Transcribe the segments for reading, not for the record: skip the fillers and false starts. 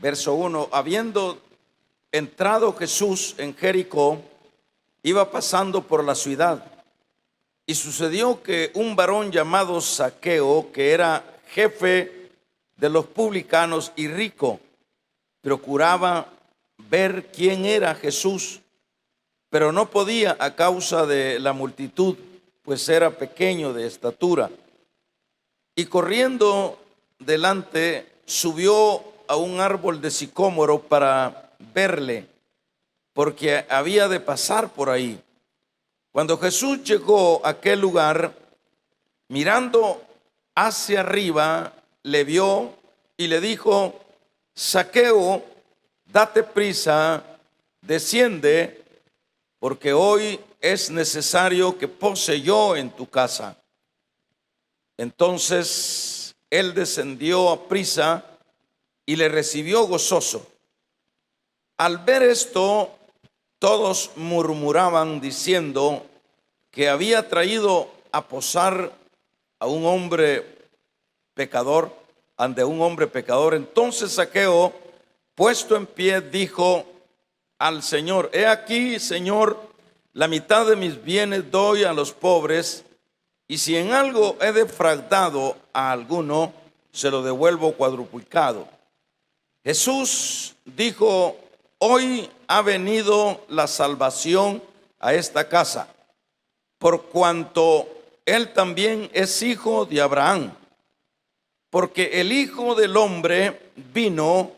Verso 1, habiendo entrado Jesús en Jericó, iba pasando por la ciudad. Y sucedió que un varón llamado Zaqueo, que era jefe de los publicanos y rico, procuraba ver quién era Jesús, pero no podía a causa de la multitud, pues era pequeño de estatura. Y corriendo delante, subió a un árbol de sicómoro para verle, porque había de pasar por ahí. Cuando Jesús llegó a aquel lugar, mirando hacia arriba, le vio y le dijo: Zaqueo, date prisa, desciende, porque hoy es necesario que pose yo en tu casa. Entonces él descendió a prisa y le recibió gozoso. Al ver esto, todos murmuraban diciendo que había traído a posar a un hombre pecador, ante un hombre pecador. Entonces Zaqueo, puesto en pie, dijo al Señor: he aquí, Señor, la mitad de mis bienes doy a los pobres, y si en algo he defraudado a alguno, se lo devuelvo cuadruplicado. Jesús dijo: hoy ha venido la salvación a esta casa, por cuanto él también es hijo de Abraham, porque el Hijo del Hombre vino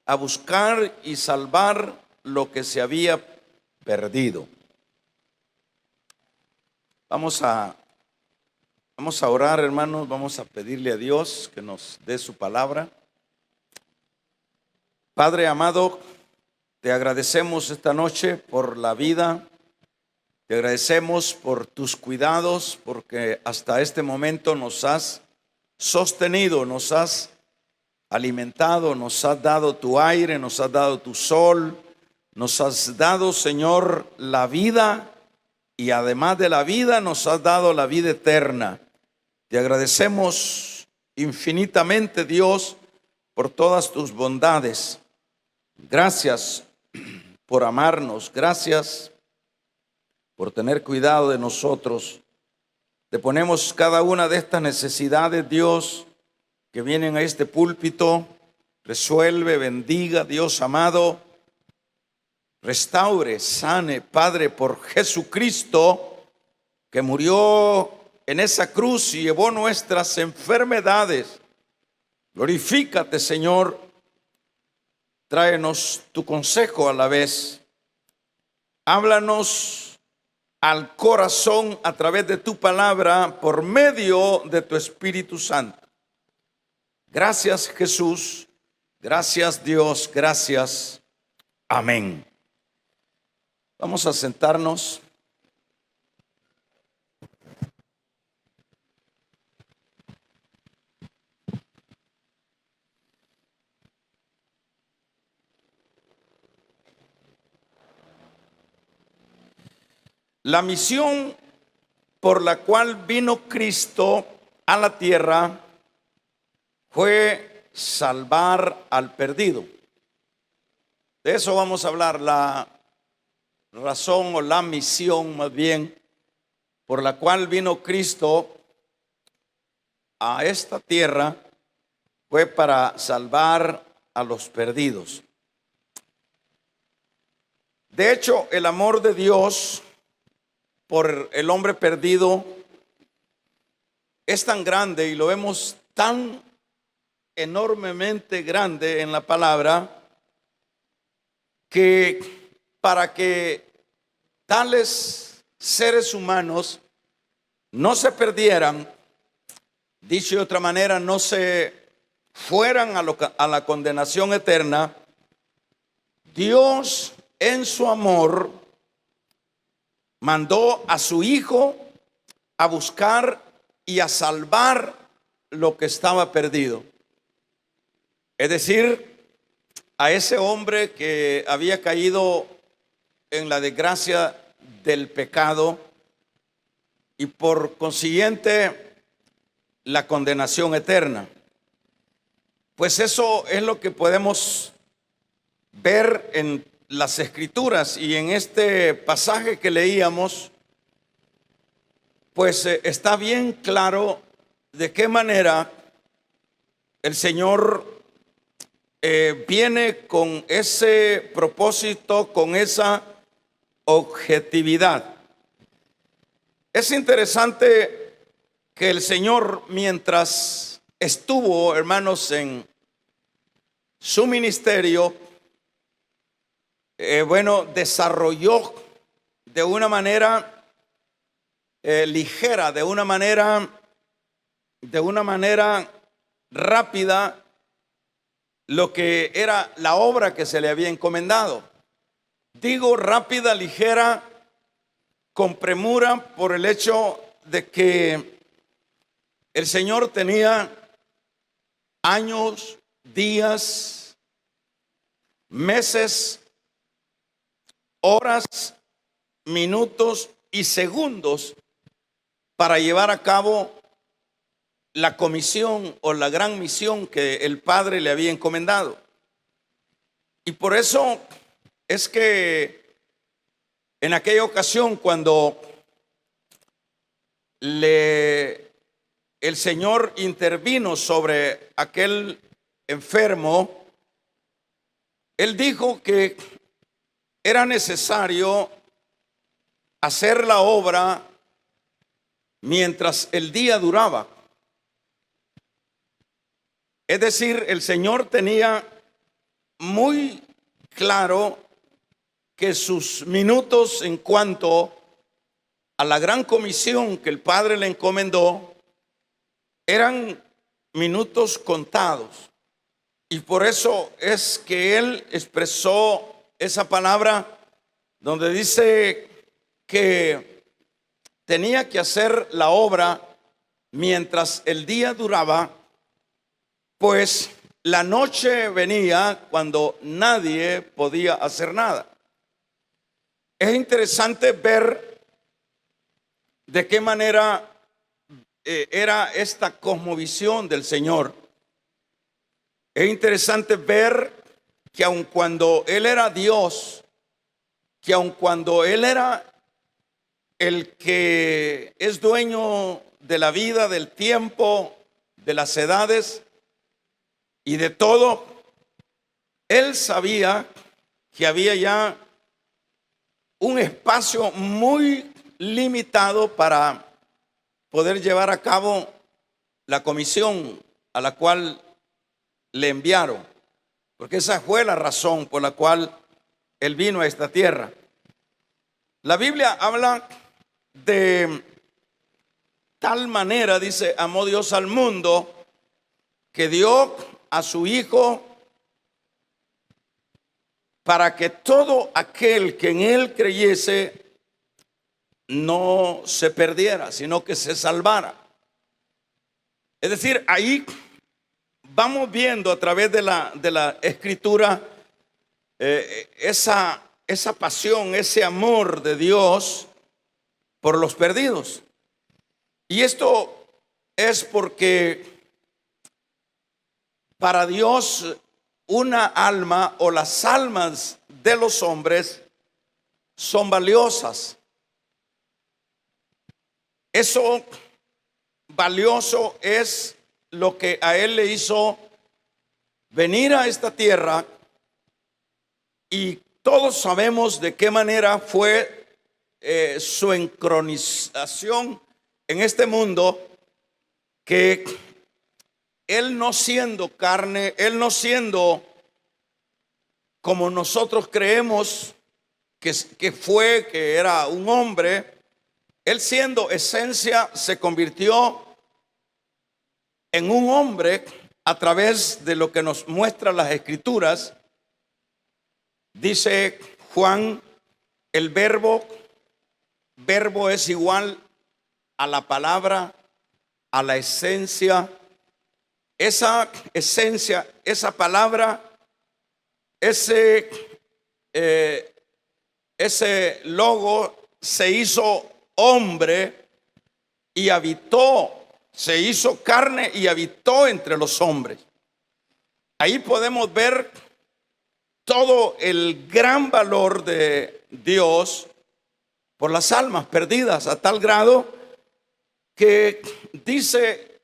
a buscar y salvar lo que se había perdido. Vamos a orar, hermanos, vamos a pedirle a Dios que nos dé su palabra. Padre amado, te agradecemos esta noche por la vida, te agradecemos por tus cuidados, porque hasta este momento nos has sostenido, nos has alimentado, nos has dado tu aire, nos has dado tu sol, nos has dado, Señor, la vida, y además de la vida nos has dado la vida eterna. Te agradecemos infinitamente, Dios, por todas tus bondades. Gracias por amarnos, gracias por tener cuidado de nosotros. Te ponemos cada una de estas necesidades, Dios, que vienen a este púlpito. Resuelve, bendiga, Dios amado. Restaure, sane, Padre, por Jesucristo, que murió en esa cruz y llevó nuestras enfermedades. Glorifícate, Señor. Tráenos tu consejo a la vez. Háblanos al corazón a través de tu palabra por medio de tu Espíritu Santo. Gracias, Jesús. Gracias, Dios. Gracias. Amén. Vamos a sentarnos. La misión por la cual vino Cristo a la tierra fue salvar al perdido. De eso vamos a hablar, la razón o la misión más bien por la cual vino Cristo a esta tierra fue para salvar a los perdidos. De hecho, el amor de Dios por el hombre perdido es tan grande, y lo vemos tan enormemente grande en la palabra, que para que tales seres humanos no se perdieran, dicho de otra manera, no se fueran a la condenación eterna, Dios en su amor mandó a su Hijo a buscar y a salvar lo que estaba perdido. Es decir, a ese hombre que había caído en la desgracia del pecado y por consiguiente la condenación eterna. Pues eso es lo que podemos ver en las Escrituras y en este pasaje que leíamos, pues está bien claro de qué manera el Señor viene con ese propósito, con esa objetividad. Es interesante que el Señor, mientras estuvo, hermanos, en su ministerio, desarrolló de una manera ligera, de una manera rápida, lo que era la obra que se le había encomendado. Digo rápida, ligera, con premura, por el hecho de que el Señor tenía años, días, meses, horas, minutos y segundos para llevar a cabo la comisión o la gran misión que el Padre le había encomendado. Y por eso es que en aquella ocasión, cuando el Señor intervino sobre aquel enfermo, Él dijo que era necesario hacer la obra mientras el día duraba. Es decir, el Señor tenía muy claro que sus minutos en cuanto a la gran comisión que el Padre le encomendó eran minutos contados. Y por eso es que Él expresó esa palabra donde dice que tenía que hacer la obra mientras el día duraba, pues la noche venía cuando nadie podía hacer nada. Es interesante ver de qué manera era esta cosmovisión del Señor. Es interesante ver que aun cuando Él era Dios, que aun cuando Él era el que es dueño de la vida, del tiempo, de las edades y de todo, Él sabía que había ya un espacio muy limitado para poder llevar a cabo la comisión a la cual le enviaron, porque esa fue la razón por la cual Él vino a esta tierra. La Biblia habla de tal manera, dice, amó Dios al mundo, que dio a su Hijo para que todo aquel que en Él creyese no se perdiera, sino que se salvara. Es decir, ahí vamos viendo a través de la Escritura esa pasión, ese amor de Dios por los perdidos. Y esto es porque para Dios una alma o las almas de los hombres son valiosas. Eso valioso es lo que a Él le hizo venir a esta tierra, y todos sabemos de qué manera fue su encarnación en este mundo, que Él no siendo carne, Él no siendo como nosotros creemos que era un hombre, Él siendo esencia se convirtió en un hombre a través de lo que nos muestran las Escrituras. Dice Juan, el verbo es igual a la palabra, a la esencia. Esa esencia, esa palabra, ese logo se hizo hombre y habitó, se hizo carne y habitó entre los hombres. Ahí podemos ver todo el gran valor de Dios por las almas perdidas, a tal grado que dice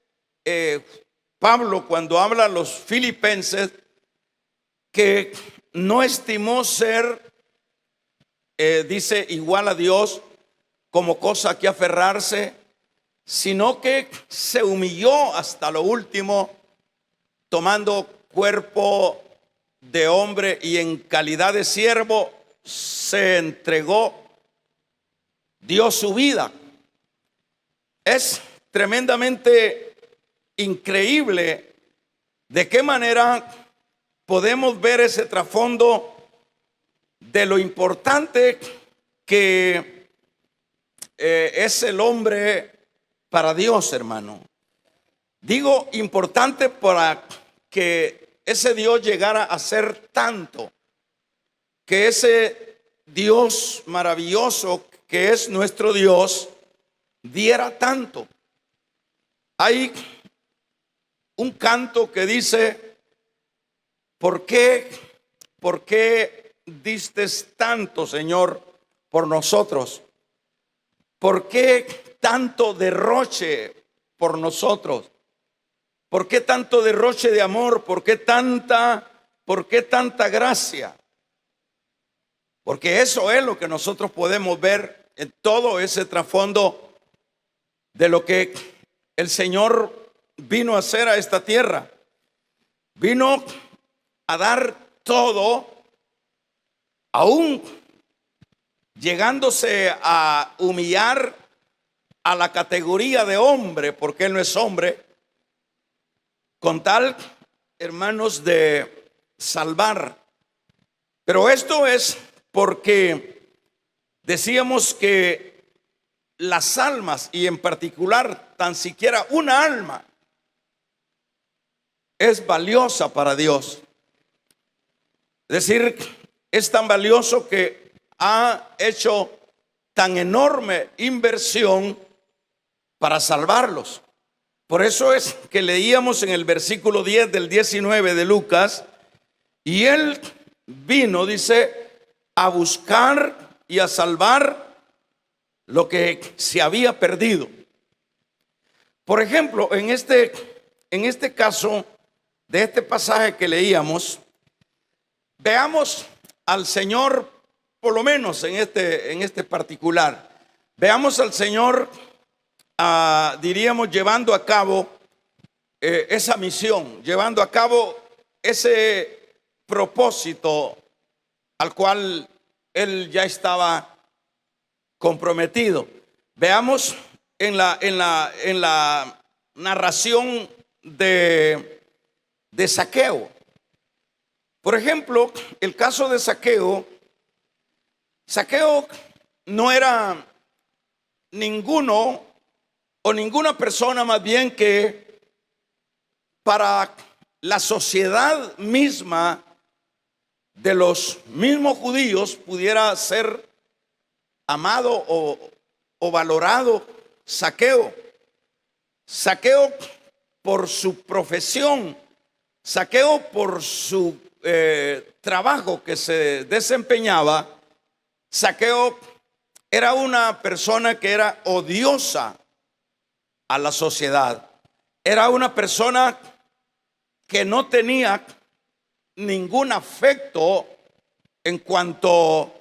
Pablo cuando habla a los filipenses que no estimó ser, dice, igual a Dios como cosa a que aferrarse, sino que se humilló hasta lo último, tomando cuerpo de hombre y en calidad de siervo se entregó, dio su vida. Es tremendamente increíble de qué manera podemos ver ese trasfondo de lo importante que es el hombre para Dios, hermano. Digo importante para que ese Dios llegara a ser tanto, que ese Dios maravilloso que es nuestro Dios diera tanto. Hay un canto que dice: ¿por qué diste tanto, Señor, por nosotros? ¿Por qué tanto derroche por nosotros? ¿Por qué tanto derroche de amor? ¿Por qué tanta gracia? Porque eso es lo que nosotros podemos ver en todo ese trasfondo de lo que el Señor vino a hacer a esta tierra. Vino a dar todo, aún llegándose a humillar a la categoría de hombre, porque Él no es hombre, con tal, hermanos, de salvar. Pero esto es porque decíamos que las almas, y en particular tan siquiera una alma, es valiosa para Dios. Es decir, es tan valioso que ha hecho tan enorme inversión para salvarlos. Por eso es que leíamos en el versículo 10 del 19 de Lucas: y Él vino, dice, a buscar y a salvar lo que se había perdido. Por ejemplo, en este caso de este pasaje que leíamos, veamos al Señor, por lo menos en este particular, veamos al Señor, diríamos, llevando a cabo esa misión, llevando a cabo ese propósito al cual Él ya estaba comprometido. Veamos en la narración de Zaqueo. Por ejemplo, el caso de Zaqueo. Zaqueo no era ninguno o ninguna persona, más bien, que para la sociedad misma de los mismos judíos pudiera ser amado o valorado. Zaqueo por su profesión, Zaqueo por su trabajo que se desempeñaba. Zaqueo era una persona que era odiosa a la sociedad. Era una persona que no tenía ningún afecto en cuanto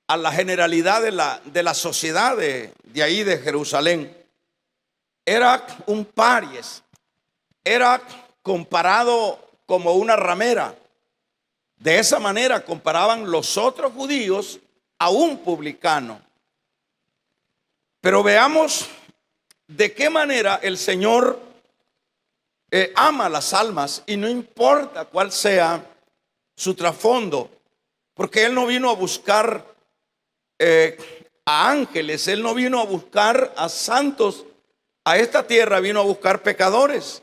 a la generalidad de la sociedad de ahí de Jerusalén. Era un paries, era comparado como una ramera. De esa manera comparaban los otros judíos a un publicano. Pero veamos de qué manera el Señor ama las almas, y no importa cuál sea su trasfondo, porque Él no vino a buscar a ángeles, Él no vino a buscar a santos, a esta tierra vino a buscar pecadores.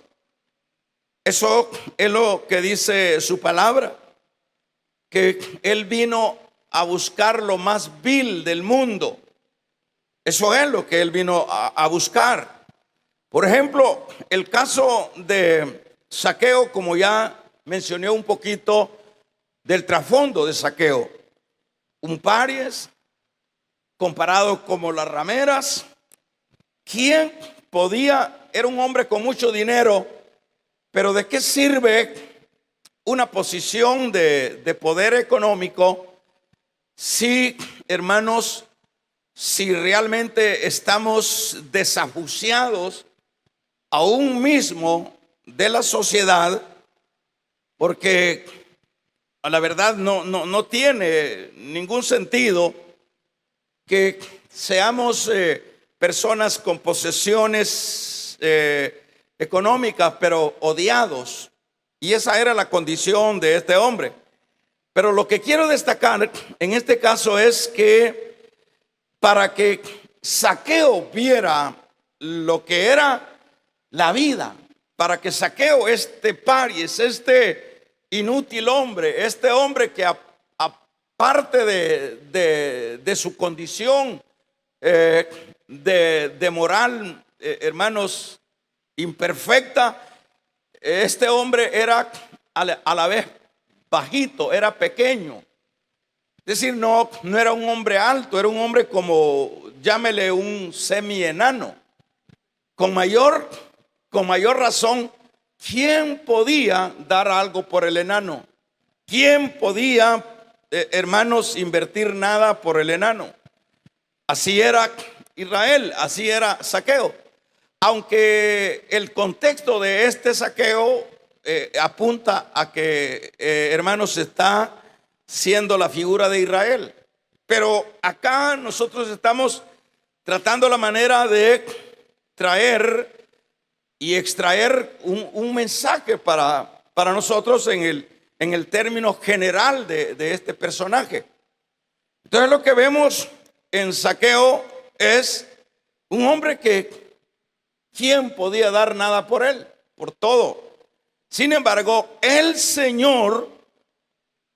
Eso es lo que dice su palabra, que Él vino a buscar lo más vil del mundo. Eso es lo que Él vino a buscar. Por ejemplo, el caso de Zaqueo, como ya mencioné un poquito, del trasfondo de Zaqueo. Un paries comparado como las rameras. ¿Quién podía? Era un hombre con mucho dinero, pero ¿de qué sirve una posición de poder económico si, hermanos, si realmente estamos desahuciados aún mismo de la sociedad? Porque a la verdad no tiene ningún sentido que seamos personas con posesiones económicas, pero odiados. Y esa era la condición de este hombre. Pero lo que quiero destacar en este caso es que para que Zaqueo viera lo que era la vida, para que Zaqueo, este paries, este inútil hombre, este hombre que aparte de su condición de moral, hermanos, imperfecta, este hombre era a la vez bajito, era pequeño. Es decir, no era un hombre alto, era un hombre como, llámele un semi-enano. Con mayor razón, ¿quién podía dar algo por el enano? ¿Quién podía, hermanos, invertir nada por el enano? Así era Israel, así era Zaqueo. Aunque el contexto de este Zaqueo apunta a que, hermanos, está siendo la figura de Israel. Pero acá nosotros estamos tratando la manera de traer y extraer un mensaje para nosotros en el término general de este personaje. Entonces lo que vemos en Zaqueo es un hombre que ¿quién podía dar nada por él? Por todo. Sin embargo, el Señor,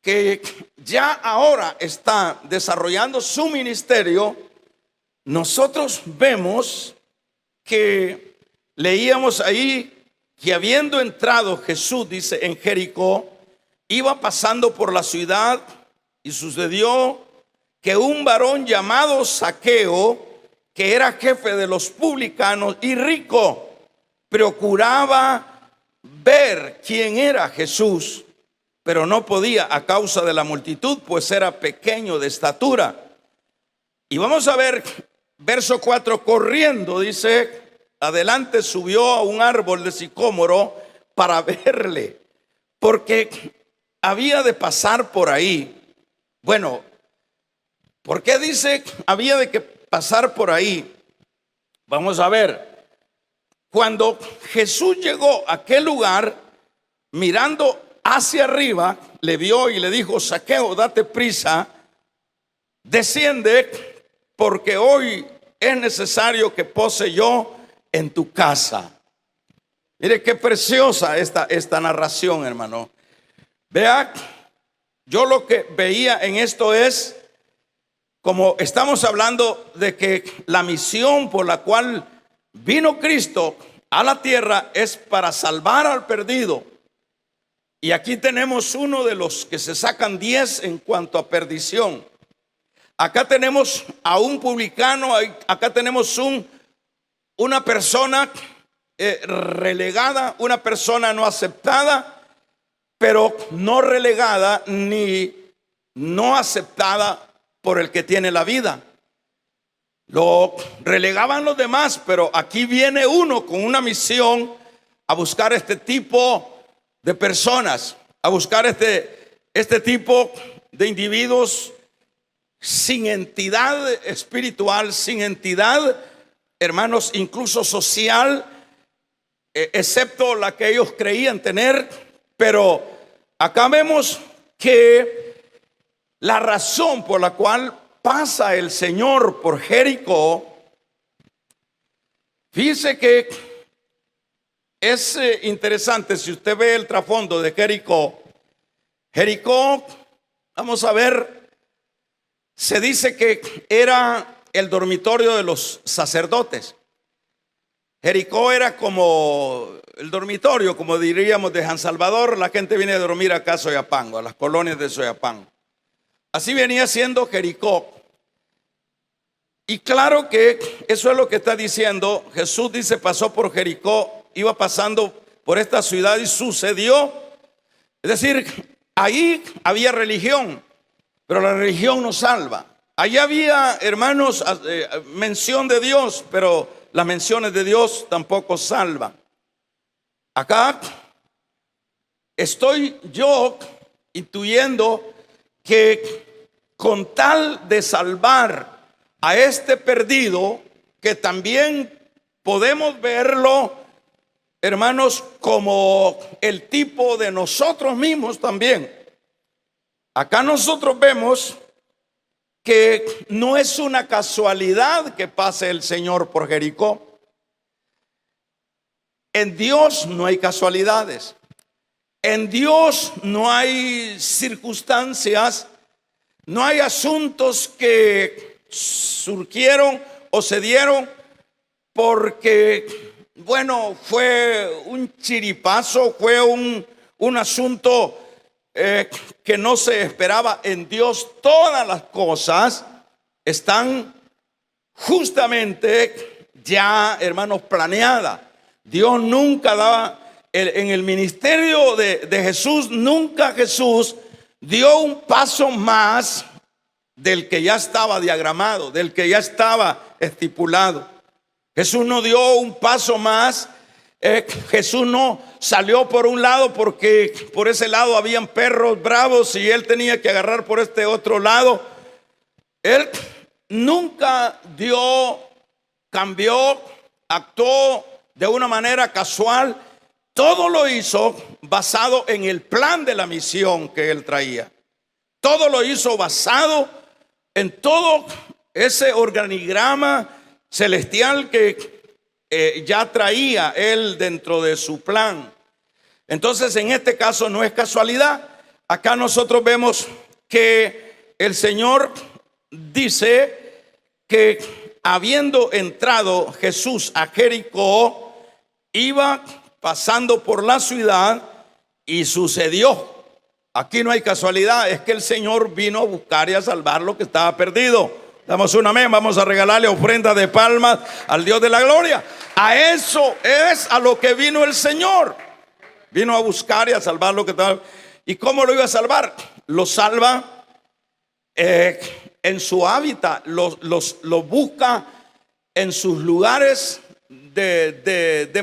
que ya ahora está desarrollando su ministerio, nosotros vemos que leíamos ahí que habiendo entrado Jesús, dice, en Jericó, iba pasando por la ciudad y sucedió que un varón llamado Zaqueo, que era jefe de los publicanos y rico, procuraba ver quién era Jesús, pero no podía a causa de la multitud, pues era pequeño de estatura. Y vamos a ver, verso 4, corriendo, dice, adelante subió a un árbol de sicómoro para verle, porque había de pasar por ahí. Bueno, ¿por qué dice había de que pasar por ahí? Vamos a ver. Cuando Jesús llegó a aquel lugar, mirando hacia arriba, le vio y le dijo: Zaqueo, date prisa, desciende, porque hoy es necesario que pose yo en tu casa. Mire qué preciosa esta narración, hermano. Vea, yo lo que veía en esto es, como estamos hablando de que la misión por la cual vino Cristo a la tierra es para salvar al perdido. Y aquí tenemos uno de los que se sacan 10 en cuanto a perdición. Acá tenemos a un publicano, acá tenemos una persona relegada, una persona no aceptada, pero no relegada ni no aceptada por el que tiene la vida. Lo relegaban los demás, pero aquí viene uno con una misión a buscar este tipo de personas, a buscar este tipo de individuos sin entidad espiritual, sin entidad, hermanos, incluso social, excepto la que ellos creían tener. Pero acá vemos que la razón por la cual pasa el Señor por Jericó, fíjese que es interesante. Si usted ve el trasfondo de Jericó, vamos a ver, se dice que era el dormitorio de los sacerdotes. Jericó era como el dormitorio, como diríamos, de San Salvador. La gente viene a dormir acá a Soyapango, a las colonias de Soyapango. Así venía siendo Jericó. Y claro que eso es lo que está diciendo. Jesús dice, pasó por Jericó, iba pasando por esta ciudad y sucedió. Es decir, ahí había religión, pero la religión no salva. Allí había, hermanos, mención de Dios, pero las menciones de Dios tampoco salvan. Acá estoy yo intuyendo que con tal de salvar a este perdido, que también podemos verlo, hermanos, como el tipo de nosotros mismos también. Acá nosotros vemos que no es una casualidad que pase el Señor por Jericó. En Dios no hay casualidades. En Dios no hay circunstancias, no hay asuntos que surgieron o se dieron porque, bueno, fue un chiripazo, fue un asunto que no se esperaba. En Dios todas las cosas están justamente ya, hermanos, planeadas. Dios nunca daba, en el ministerio de Jesús, nunca Jesús dio un paso más del que ya estaba diagramado, del que ya estaba estipulado. Jesús no dio un paso más. Jesús no salió por un lado porque por ese lado habían perros bravos y él tenía que agarrar por este otro lado. Él nunca cambió, actuó de una manera casual. Todo lo hizo basado en el plan de la misión que él traía. Todo lo hizo basado en todo ese organigrama celestial que ya traía él dentro de su plan. Entonces, en este caso no es casualidad. Acá nosotros vemos que el Señor dice que habiendo entrado Jesús a Jericó, iba pasando por la ciudad y sucedió. Aquí no hay casualidad, es que el Señor vino a buscar y a salvar lo que estaba perdido. Damos un amén, vamos a regalarle ofrenda de palmas al Dios de la gloria. A eso es a lo que vino el Señor. Vino a buscar y a salvar lo que estaba. ¿Y cómo lo iba a salvar? Lo salva en su hábitat, lo busca en sus lugares de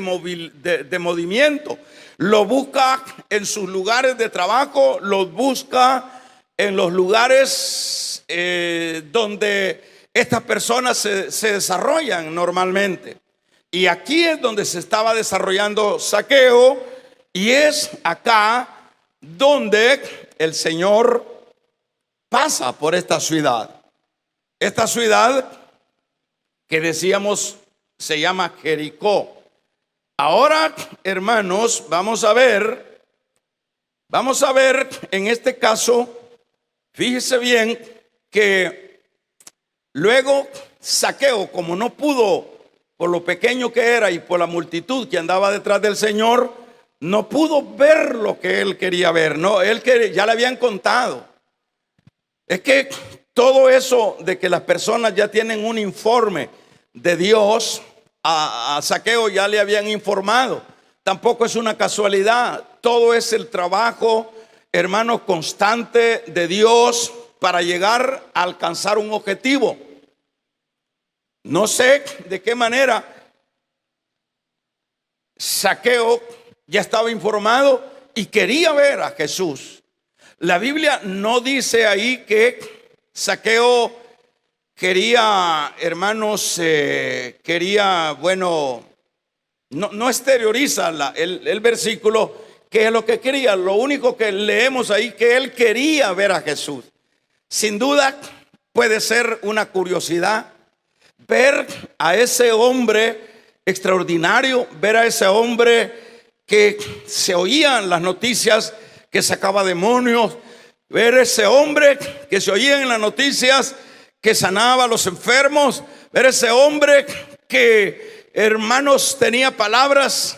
movimiento. Lo busca en sus lugares de trabajo, lo busca en los lugares donde estas personas se desarrollan normalmente. Y aquí es donde se estaba desarrollando Zaqueo, y es acá donde el Señor pasa por esta ciudad. Esta ciudad que decíamos se llama Jericó. Ahora, hermanos, vamos a ver en este caso, fíjese bien que luego Zaqueo, como no pudo, por lo pequeño que era y por la multitud que andaba detrás del Señor, no pudo ver lo que él quería ver. No, ya le habían contado. Es que todo eso de que las personas ya tienen un informe de Dios, a Zaqueo ya le habían informado. Tampoco es una casualidad. Todo es el trabajo, hermanos, constante de Dios para llegar a alcanzar un objetivo. No sé de qué manera Zaqueo ya estaba informado y quería ver a Jesús. La Biblia no dice ahí que Zaqueo quería, hermanos, no exterioriza el versículo que es lo que quería. Lo único que leemos ahí, que él quería ver a Jesús. Sin duda puede ser una curiosidad ver a ese hombre extraordinario, ver a ese hombre que se oían las noticias que sacaba demonios, ver a ese hombre que se oía en las noticias que sanaba a los enfermos, ver a ese hombre que hermanos, tenía palabras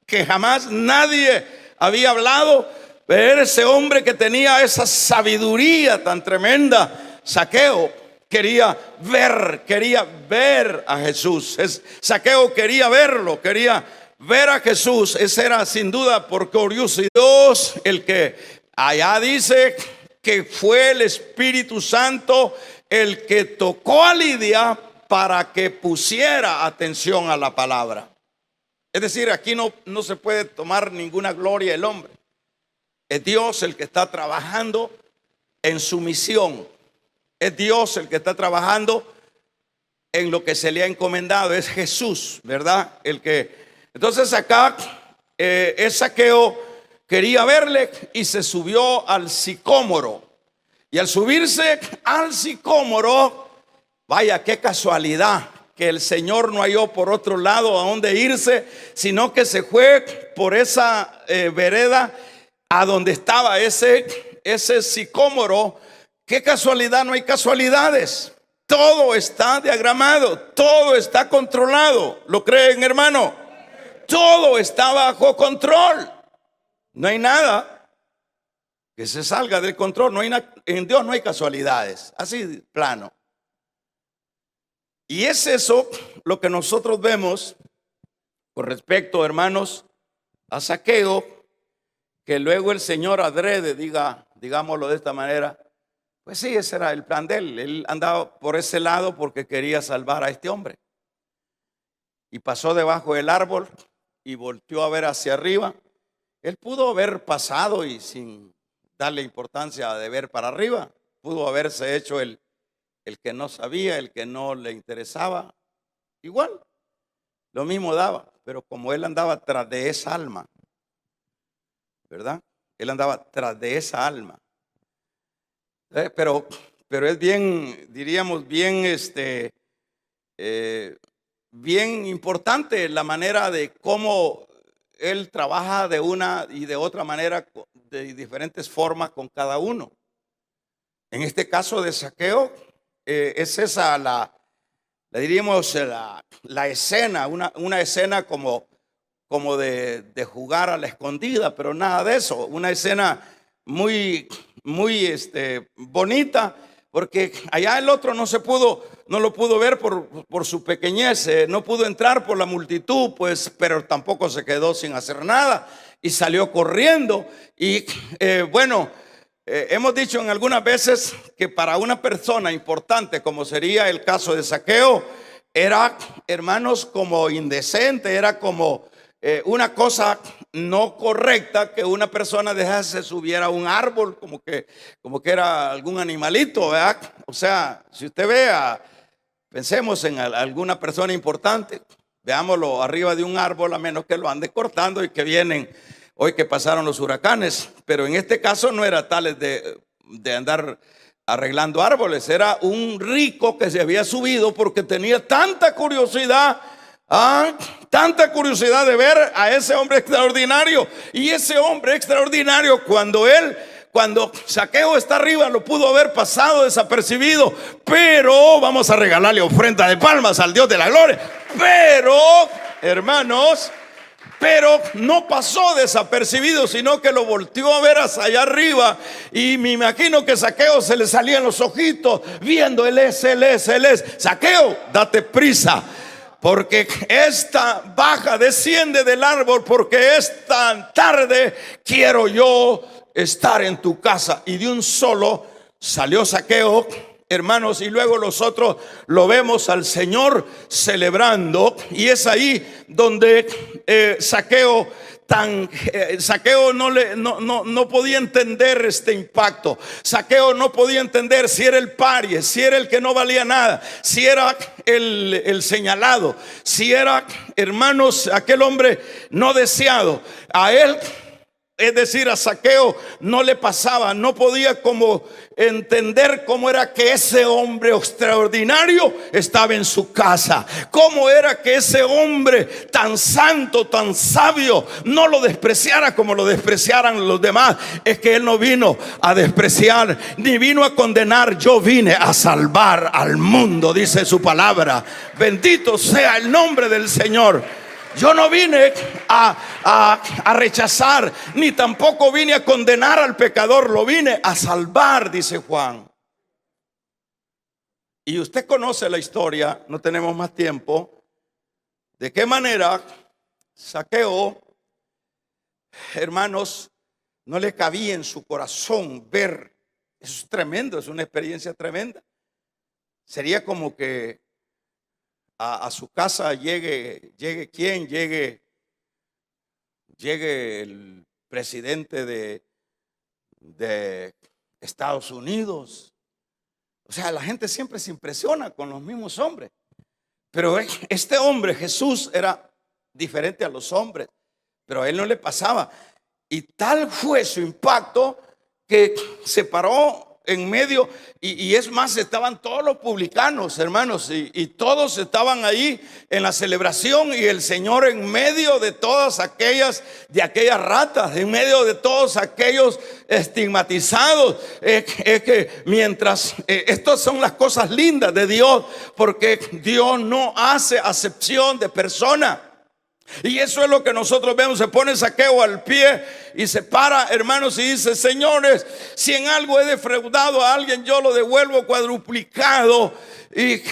que jamás nadie había hablado. Pero ese hombre que tenía esa sabiduría tan tremenda, Zaqueo, quería ver a Jesús. Zaqueo quería verlo, quería ver a Jesús. Ese era sin duda por curiosidad. Dios, el que allá dice que fue el Espíritu Santo el que tocó a Lidia para que pusiera atención a la palabra. Es decir, aquí no se puede tomar ninguna gloria el hombre. Es Dios el que está trabajando en su misión. Es Dios el que está trabajando en lo que se le ha encomendado. Es Jesús, ¿verdad? Entonces acá Zaqueo quería verle y se subió al sicómoro. Y al subirse al sicómoro, vaya, qué casualidad que el Señor no halló por otro lado a dónde irse, sino que se fue por esa vereda a donde estaba ese sicómoro. Qué casualidad, no hay casualidades. Todo está diagramado, todo está controlado. ¿Lo creen, hermano? Todo está bajo control. No hay nada que se salga del control. En Dios no hay casualidades. Así plano. Y es eso lo que nosotros vemos con respecto, hermanos, a Zaqueo, que luego el Señor adrede, digámoslo de esta manera. Pues sí, ese era el plan de él. Él andaba por ese lado porque quería salvar a este hombre. Y pasó debajo del árbol y volteó a ver hacia arriba. Él pudo haber pasado y sin darle importancia de ver para arriba. Pudo haberse hecho el que no sabía, el que no le interesaba. Igual, lo mismo daba. Pero como él andaba tras de esa alma, ¿verdad? Él andaba tras de esa alma. Pero es bien, diríamos, bien bien importante la manera de cómo él trabaja de una y de otra manera, de diferentes formas con cada uno. En este caso de Zaqueo, es esa diríamos la escena, una escena como de jugar a la escondida, pero nada de eso. Una escena muy bonita, porque allá el otro no lo pudo ver por su pequeñez, no pudo entrar por la multitud, pues, pero tampoco se quedó sin hacer nada y salió corriendo. Y hemos dicho en algunas veces que para una persona importante, como sería el caso de Zaqueo, era, hermanos, como indecente, era como una cosa no correcta que una persona dejase subiera a un árbol como que era algún animalito, ¿verdad? O sea, si usted vea, pensemos en alguna persona importante, veámoslo arriba de un árbol, a menos que lo ande cortando y que vienen hoy que pasaron los huracanes. Pero en este caso no era tal de andar arreglando árboles, era un rico que se había subido porque tenía tanta curiosidad de ver a ese hombre extraordinario. Y ese hombre extraordinario, cuando Zaqueo está arriba, lo pudo haber pasado desapercibido, pero vamos a regalarle ofrenda de palmas al Dios de la gloria. Pero, hermanos, no pasó desapercibido, sino que lo volteó a ver hacia allá arriba. Y me imagino que Zaqueo se le salían los ojitos viendo, él es. Zaqueo, date prisa, porque esta baja, desciende del árbol, porque es tan tarde, quiero yo estar en tu casa. Y de un solo salió Zaqueo, hermanos, y luego nosotros lo vemos al Señor celebrando. Y es ahí donde Zaqueo no podía entender este impacto. Zaqueo no podía entender si era el paria, si era el que no valía nada, si era el señalado, si era, hermanos, aquel hombre no deseado. A él Es decir, a Zaqueo no le pasaba, no podía como entender cómo era que ese hombre extraordinario estaba en su casa. Cómo era que ese hombre tan santo, tan sabio, no lo despreciara como lo despreciaran los demás. Es que él no vino a despreciar, ni vino a condenar. Yo vine a salvar al mundo, dice su palabra. Bendito sea el nombre del Señor. Yo no vine a rechazar, ni tampoco vine a condenar al pecador. Lo vine a salvar, dice Juan. Y usted conoce la historia, no tenemos más tiempo, de qué manera Zaqueo, hermanos, no le cabía en su corazón ver. Eso es tremendo, es una experiencia tremenda. Sería como que a su casa llegue el presidente de Estados Unidos. O sea, la gente siempre se impresiona con los mismos hombres. Pero este hombre, Jesús, era diferente a los hombres. Pero a él no le pasaba. Y tal fue su impacto que se paró en medio, y es más, estaban todos los publicanos, hermanos, y todos estaban ahí en la celebración, y el Señor en medio de todas aquellas ratas, en medio de todos aquellos estigmatizados. Es que mientras estas son las cosas lindas de Dios, porque Dios no hace acepción de persona. Y eso es lo que nosotros vemos. Se pone Zaqueo al pie y se para, hermanos, y dice: señores, si en algo he defraudado a alguien, yo lo devuelvo cuadruplicado. Y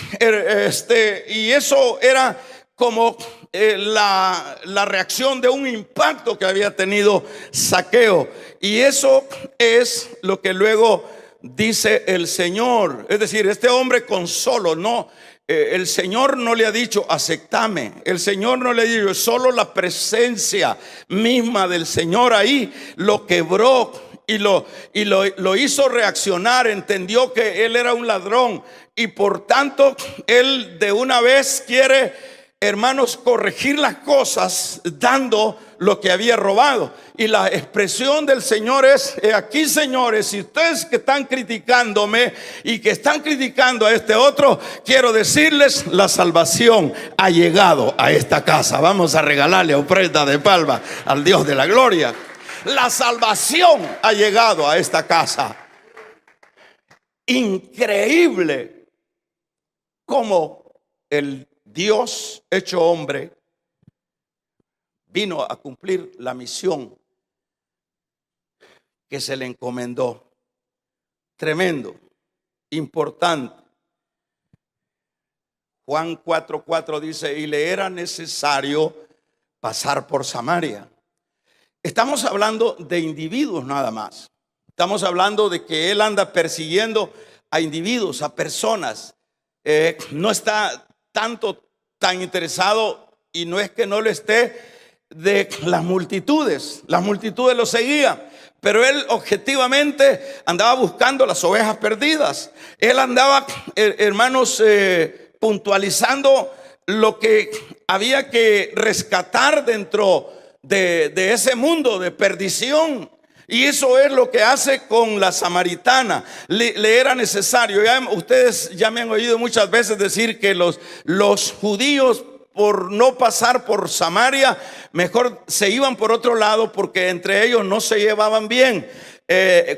eso era como la reacción de un impacto que había tenido Zaqueo. Y eso es lo que luego dice el Señor. Es decir, este hombre con solo no... el Señor no le ha dicho aceptame. El Señor no le ha dicho, solo la presencia misma del Señor ahí lo quebró y lo hizo reaccionar. Entendió que él era un ladrón y por tanto él de una vez quiere, hermanos, corregir las cosas dando lo que había robado. Y la expresión del Señor es: aquí, señores, si ustedes que están criticándome y que están criticando a este otro, quiero decirles, la salvación ha llegado a esta casa. Vamos a regalarle ofrenda de palma al Dios de la gloria. La salvación ha llegado a esta casa. Increíble cómo el Dios hecho hombre vino a cumplir la misión que se le encomendó. Tremendo, importante. Juan 4:4 dice: y le era necesario pasar por Samaria. Estamos hablando de individuos nada más. Estamos hablando de que él anda persiguiendo a individuos, a personas. No está tan interesado, y no es que no lo esté, de las multitudes. Las multitudes lo seguían, pero él objetivamente andaba buscando las ovejas perdidas. Él andaba, hermanos, puntualizando lo que había que rescatar dentro de ese mundo de perdición. Y eso es lo que hace con la samaritana. Le era necesario. Ustedes ya me han oído muchas veces decir que los judíos, por no pasar por Samaria, mejor se iban por otro lado, porque entre ellos no se llevaban bien.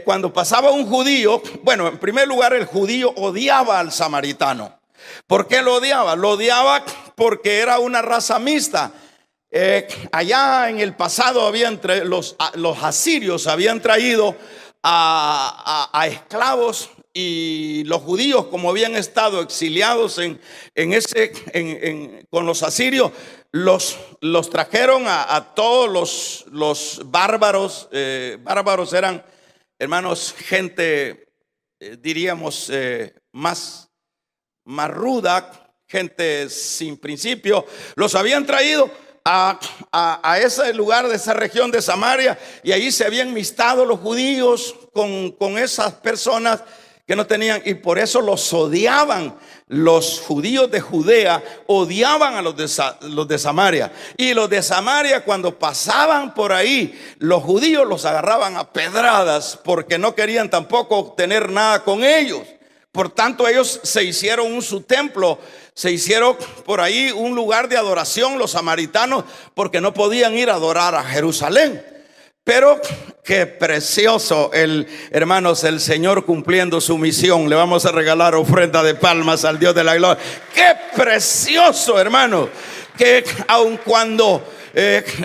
Cuando pasaba un judío, bueno, en primer lugar, el judío odiaba al samaritano. ¿Por qué lo odiaba? Lo odiaba porque era una raza mixta. Allá en el pasado los asirios habían traído a esclavos, y los judíos, como habían estado exiliados con los asirios, los trajeron a todos los bárbaros. Bárbaros eran, hermanos, gente, diríamos, más ruda, gente sin principio. Los habían traído a ese lugar de esa región de Samaria, y allí se habían mistado los judíos con esas personas que no tenían, y por eso los odiaban. Los judíos de Judea odiaban a los de Samaria. Y los de Samaria, cuando pasaban por ahí, los judíos los agarraban a pedradas porque no querían tampoco tener nada con ellos. Por tanto, ellos se hicieron su templo, se hicieron por ahí un lugar de adoración, los samaritanos, porque no podían ir a adorar a Jerusalén. Pero qué precioso, hermanos, el Señor cumpliendo su misión. Le vamos a regalar ofrenda de palmas al Dios de la gloria. Qué precioso, hermano, que aun cuando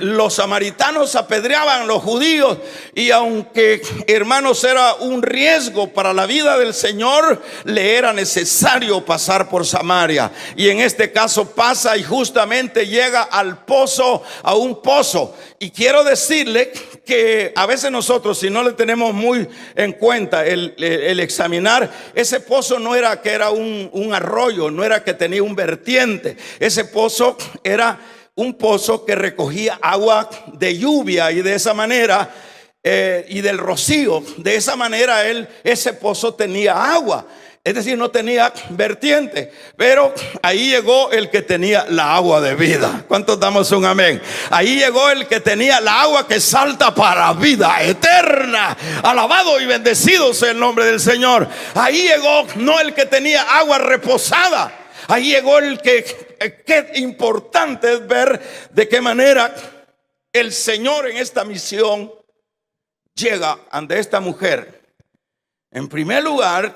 los samaritanos apedreaban a los judíos, y aunque, hermanos, era un riesgo para la vida del Señor, le era necesario pasar por Samaria. Y en este caso pasa y justamente llega al pozo, a un pozo. Y quiero decirle que a veces nosotros, si no le tenemos muy en cuenta el examinar, ese pozo no era que era un arroyo, no era que tenía un vertiente. Ese pozo era un pozo que recogía agua de lluvia, y de esa manera y del rocío, de esa manera ese pozo tenía agua. Es decir, no tenía vertiente. Pero ahí llegó el que tenía la agua de vida. ¿Cuántos damos un amén? Ahí llegó el que tenía la agua que salta para vida eterna. Alabado y bendecido sea el nombre del Señor. Ahí llegó no el que tenía agua reposada. Ahí llegó el que, qué importante es ver de qué manera el Señor en esta misión llega ante esta mujer. En primer lugar,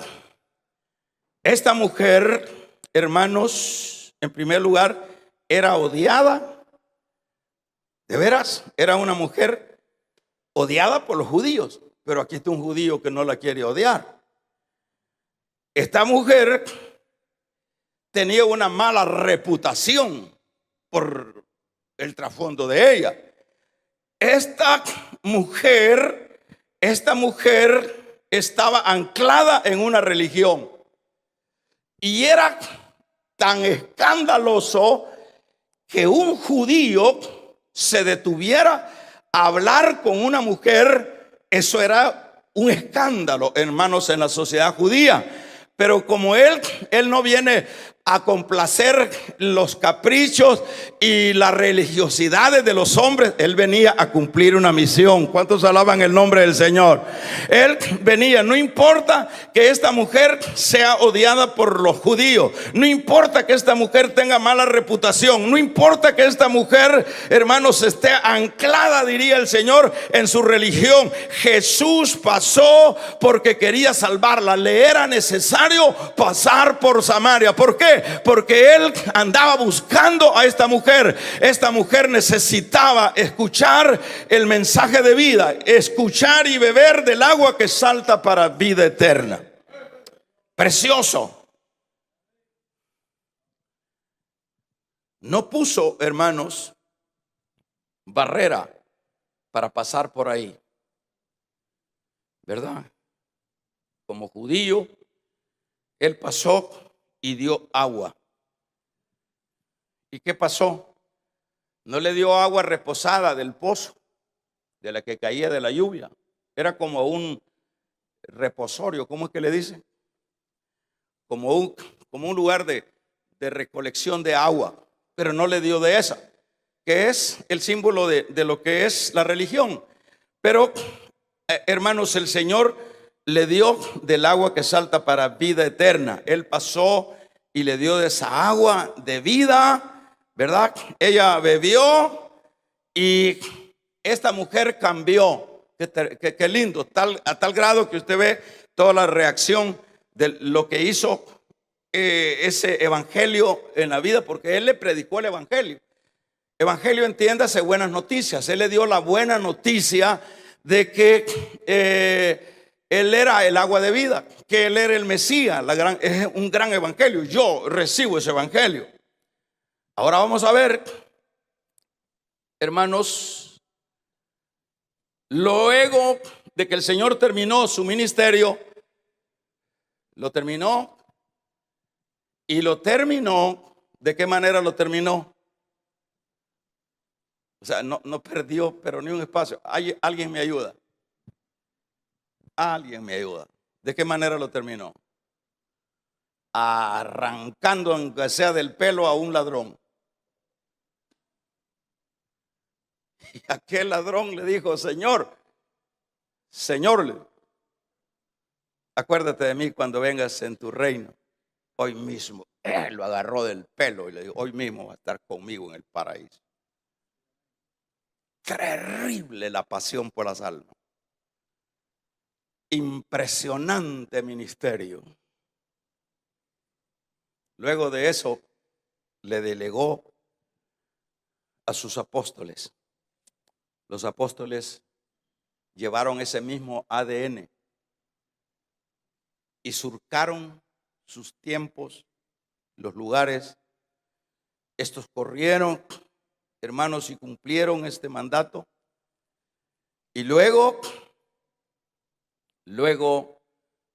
esta mujer, hermanos, en primer lugar, era odiada. De veras, era una mujer odiada por los judíos. Pero aquí está un judío que no la quiere odiar. Esta mujer tenía una mala reputación por el trasfondo de ella. Esta mujer estaba anclada en una religión, y era tan escandaloso que un judío se detuviera a hablar con una mujer. Eso era un escándalo, hermanos, en la sociedad judía. Pero como él no viene a complacer los caprichos y las religiosidades de los hombres, él venía a cumplir una misión. ¿Cuántos alaban el nombre del Señor? Él venía, no importa que esta mujer sea odiada por los judíos, no importa que esta mujer tenga mala reputación, no importa que esta mujer, hermanos, esté anclada, diría el Señor, en su religión. Jesús pasó porque quería salvarla. Le era necesario pasar por Samaria. ¿Por qué? Porque él andaba buscando a esta mujer. Esta mujer necesitaba escuchar el mensaje de vida, escuchar y beber del agua que salta para vida eterna. Precioso. No puso, hermanos, barrera para pasar por ahí, ¿verdad? Como judío, él pasó y dio agua. ¿Y qué pasó? No le dio agua reposada del pozo, de la que caía de la lluvia. Era como un reposorio, ¿cómo es que le dicen? Como un lugar de recolección de agua. Pero no le dio de esa, que es el símbolo de lo que es la religión. Pero, hermanos, el Señor le dio del agua que salta para vida eterna. Él pasó y le dio de esa agua de vida, ¿verdad? Ella bebió y esta mujer cambió. Qué lindo, a tal grado que usted ve toda la reacción de lo que hizo ese evangelio en la vida, porque él le predicó el evangelio. Evangelio, entiéndase, buenas noticias. Él le dio la buena noticia de que él era el agua de vida, que él era el Mesías. Es un gran evangelio. Yo recibo ese evangelio. Ahora vamos a ver, hermanos, luego de que el Señor terminó su ministerio, lo terminó. Y lo terminó. ¿De qué manera lo terminó? O sea, no perdió, pero ni un espacio. ¿Alguien me ayuda? Alguien me ayuda. ¿De qué manera lo terminó? Arrancando, aunque sea del pelo, a un ladrón. Y aquel ladrón le dijo: Señor, acuérdate de mí cuando vengas en tu reino. Hoy mismo. Lo agarró del pelo y le dijo: hoy mismo va a estar conmigo en el paraíso. Terrible la pasión por las almas. Impresionante ministerio. Luego de eso, le delegó a sus apóstoles. Los apóstoles llevaron ese mismo ADN y surcaron sus tiempos, los lugares. Estos corrieron, hermanos, y cumplieron este mandato. Y luego,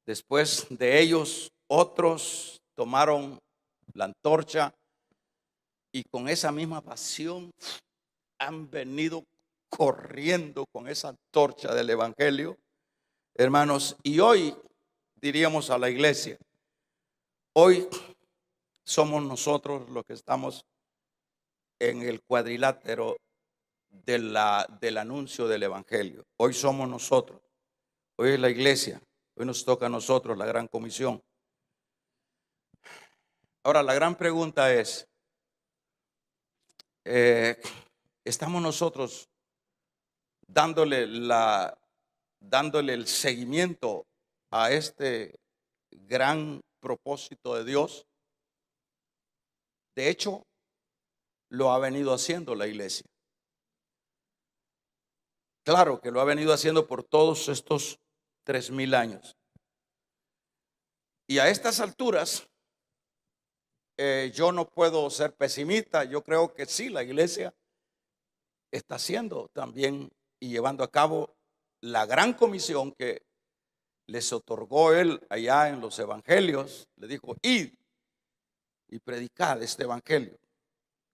después de ellos, otros tomaron la antorcha y con esa misma pasión han venido corriendo con esa antorcha del evangelio, hermanos. Y hoy diríamos a la iglesia, hoy somos nosotros los que estamos en el cuadrilátero del anuncio del evangelio. Hoy somos nosotros, hoy es la iglesia, hoy nos toca a nosotros la gran comisión. Ahora, la gran pregunta es, ¿estamos nosotros dándole el seguimiento a este gran propósito de Dios? De hecho, lo ha venido haciendo la iglesia. Claro que lo ha venido haciendo por todos estos 3000 años. Y a estas alturas, yo no puedo ser pesimista. Yo creo que sí, la iglesia está haciendo también y llevando a cabo la gran comisión que les otorgó él allá en los evangelios. Le dijo: id y predicad este evangelio.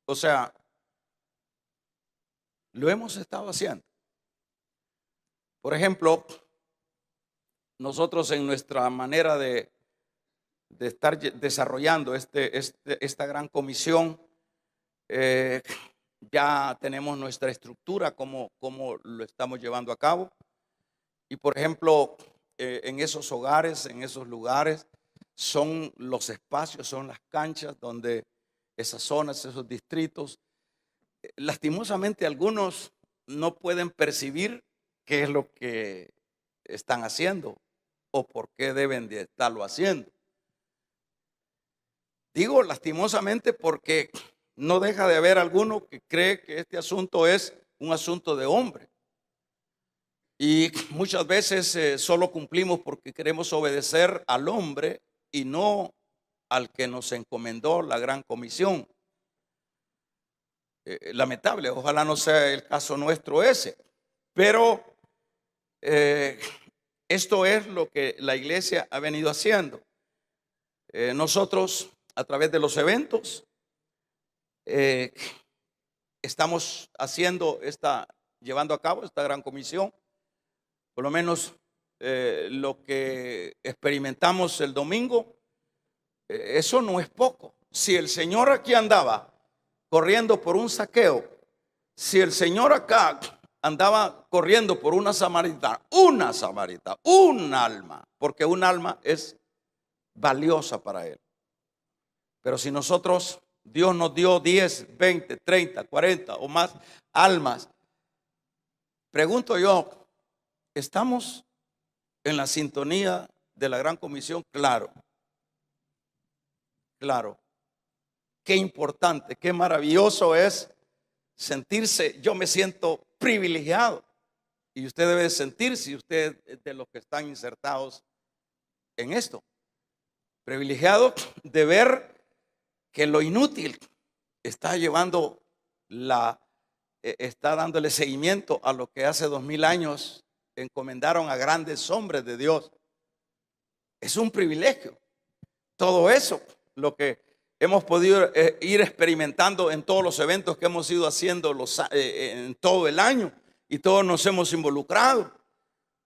O sea, lo hemos estado haciendo. Por ejemplo, nosotros en nuestra manera de estar desarrollando esta gran comisión, ya tenemos nuestra estructura, como lo estamos llevando a cabo. Y por ejemplo, en esos hogares, en esos lugares, son los espacios, son las canchas donde esas zonas, esos distritos, lastimosamente algunos no pueden percibir qué es lo que están haciendo o por qué deben de estarlo haciendo. Digo lastimosamente porque no deja de haber alguno que cree que este asunto es un asunto de hombre. Y muchas veces solo cumplimos porque queremos obedecer al hombre y no al que nos encomendó la gran comisión. Lamentable, ojalá no sea el caso nuestro ese. Pero esto es lo que la iglesia ha venido haciendo. Nosotros, a través de los eventos, estamos llevando a cabo esta gran comisión. Por lo menos lo que experimentamos el domingo, eso no es poco. Si el Señor aquí andaba corriendo por un saqueo, si el Señor acá andaba corriendo por una samaritana, un alma, porque un alma es valiosa para él. Pero si nosotros, Dios nos dio 10, 20, 30, 40 o más almas, pregunto yo, ¿estamos en la sintonía de la gran comisión? Claro. Qué importante, qué maravilloso es sentirse. Yo me siento privilegiado y usted debe sentirse, usted es de los que están insertados en esto, privilegiado de ver que lo inútil está está dándole seguimiento a lo que hace 2000 años encomendaron a grandes hombres de Dios. Es un privilegio. Todo eso, lo que hemos podido ir experimentando en todos los eventos que hemos ido haciendo en todo el año, y todos nos hemos involucrado.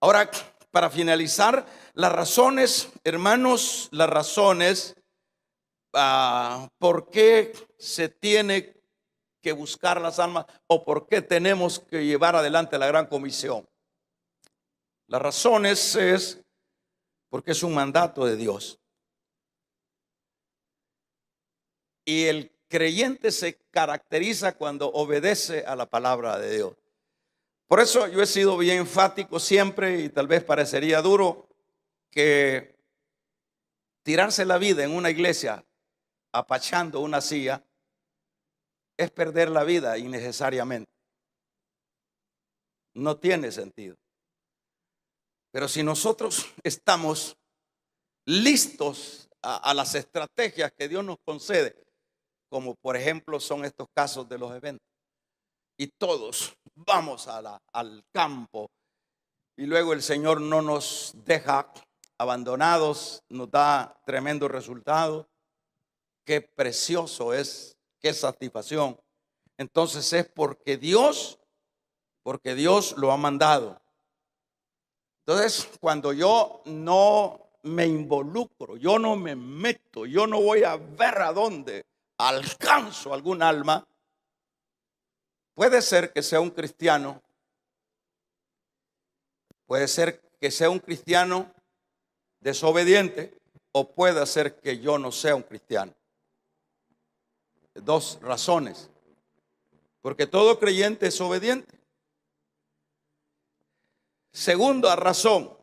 Ahora, para finalizar, las razones, hermanos, las razones por qué se tiene que buscar las almas o por qué tenemos que llevar adelante la gran comisión. Las razones es porque es un mandato de Dios. Y el creyente se caracteriza cuando obedece a la palabra de Dios. Por eso yo he sido bien enfático siempre, y tal vez parecería duro, que tirarse la vida en una iglesia apachando una silla es perder la vida innecesariamente. No tiene sentido. Pero si nosotros estamos listos a las estrategias que Dios nos concede, como por ejemplo son estos casos de los eventos, y todos vamos al campo, y luego el Señor no nos deja abandonados, nos da tremendo resultado. Qué precioso es, qué satisfacción. Entonces es porque Dios lo ha mandado. Entonces, cuando yo no me involucro, yo no me meto, yo no voy a ver a dónde alcanzo algún alma, puede ser que sea un cristiano, puede ser que sea un cristiano desobediente, o puede ser que yo no sea un cristiano. Dos razones, porque todo creyente es obediente. Segunda razón,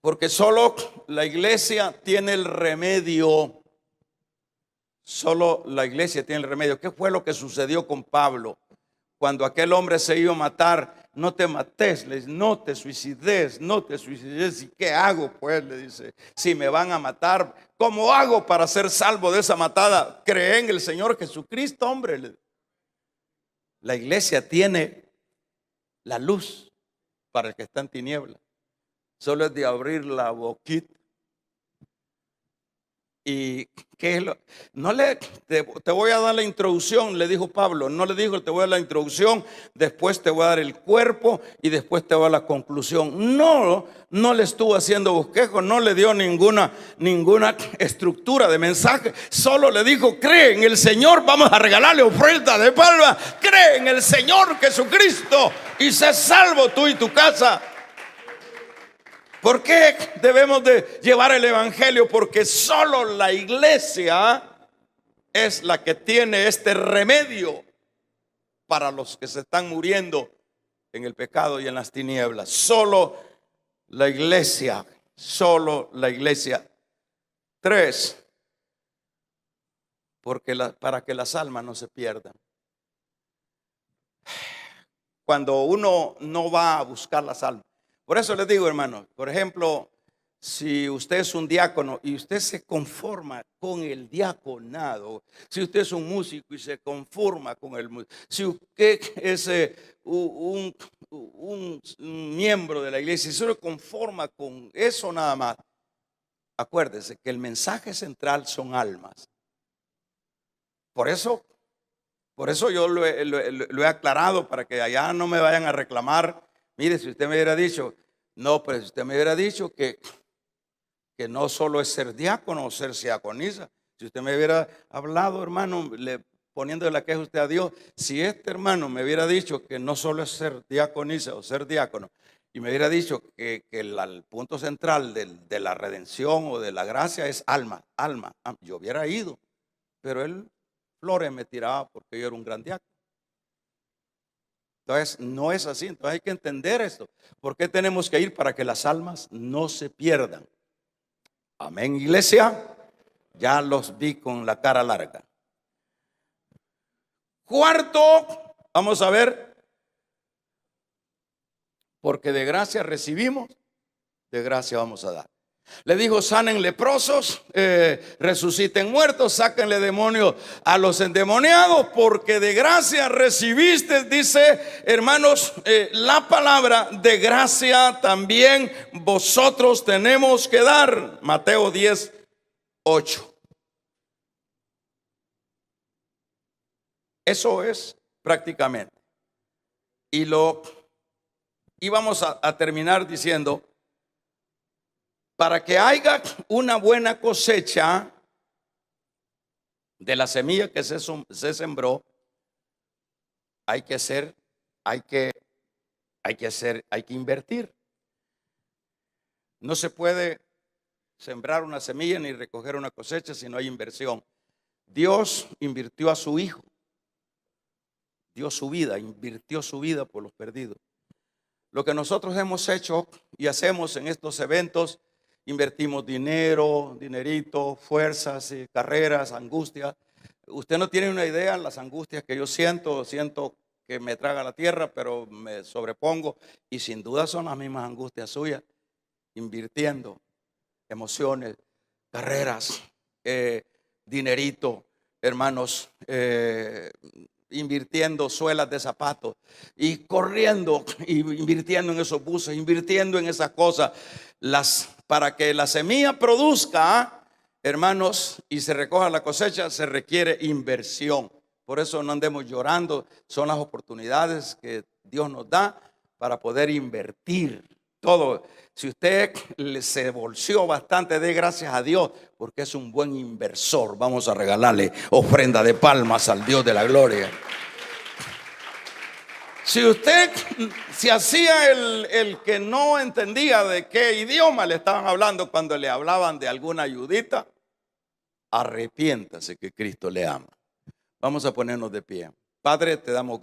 porque solo la iglesia tiene el remedio. Solo la iglesia tiene el remedio. ¿Qué fue lo que sucedió con Pablo? Cuando aquel hombre se iba a matar, no te mates, le dice, no te suicides, no te suicides. ¿Y qué hago? Pues le dice, si me van a matar, ¿cómo hago para ser salvo de esa matada? Cree en el Señor Jesucristo, hombre. La iglesia tiene la luz para el que está en tinieblas. Solo es de abrir la boquita. ¿Y qué es lo? Te voy a dar la introducción, le dijo Pablo. No le dijo, te voy a dar la introducción, después te voy a dar el cuerpo y después te voy a dar la conclusión. No le estuvo haciendo bosquejo, no le dio ninguna estructura de mensaje. Solo le dijo, cree en el Señor, vamos a regalarle ofrenda de palma. Cree en el Señor Jesucristo y sé salvo tú y tu casa. ¿Por qué debemos de llevar el evangelio? Porque solo la iglesia es la que tiene este remedio para los que se están muriendo en el pecado y en las tinieblas. Solo la iglesia, solo la iglesia. 3, porque para que las almas no se pierdan. Cuando uno no va a buscar las almas. Por eso les digo, hermano, por ejemplo, si usted es un diácono y usted se conforma con el diaconado, si usted es un músico y se conforma con el músico, si usted es un miembro de la iglesia y se conforma con eso nada más, acuérdese que el mensaje central son almas. Por eso yo lo he aclarado para que allá no me vayan a reclamar. Mire, si usted me hubiera dicho, no, pero si usted me hubiera dicho que no solo es ser diácono o ser diaconisa. Si usted me hubiera hablado, hermano, poniéndole la queja usted a Dios, si este hermano me hubiera dicho que no solo es ser diaconisa o ser diácono, y me hubiera dicho que el punto central de la redención o de la gracia es alma, yo hubiera ido, pero él flores me tiraba porque yo era un gran diácono. Entonces, no es así. Entonces hay que entender esto. ¿Por qué tenemos que ir? Para que las almas no se pierdan. Amén, iglesia. Ya los vi con la cara larga. Cuarto, vamos a ver. Porque de gracia recibimos, de gracia vamos a dar. Le dijo, sanen leprosos, resuciten muertos, sáquenle demonios a los endemoniados, porque de gracia recibiste, dice, hermanos, la palabra de gracia también vosotros tenemos que dar. Mateo 10:8. Eso es prácticamente. Y vamos a terminar diciendo Para que haya una buena cosecha de la semilla que se sembró, hay que invertir. No se puede sembrar una semilla ni recoger una cosecha si no hay inversión. Dios invirtió a su Hijo, dio su vida, invirtió su vida por los perdidos. Lo que nosotros hemos hecho y hacemos en estos eventos, invertimos dinero, dinerito, fuerzas, carreras, angustias. Usted no tiene una idea de las angustias que yo siento que me traga la tierra, pero me sobrepongo, y sin duda son las mismas angustias suyas, invirtiendo emociones, carreras, dinerito, hermanos, invirtiendo suelas de zapatos y corriendo, y invirtiendo en esos buses, invirtiendo en esas cosas, para que la semilla produzca, hermanos, y se recoja la cosecha, se requiere inversión. Por eso no andemos llorando, son las oportunidades que Dios nos da para poder invertir todo. Si usted se bolseó bastante, dé gracias a Dios, porque es un buen inversor. Vamos a regalarle ofrenda de palmas al Dios de la gloria. Si usted se hacía el que no entendía de qué idioma le estaban hablando cuando le hablaban de alguna ayudita, arrepiéntase, que Cristo le ama. Vamos a ponernos de pie. Padre, te damos gracias.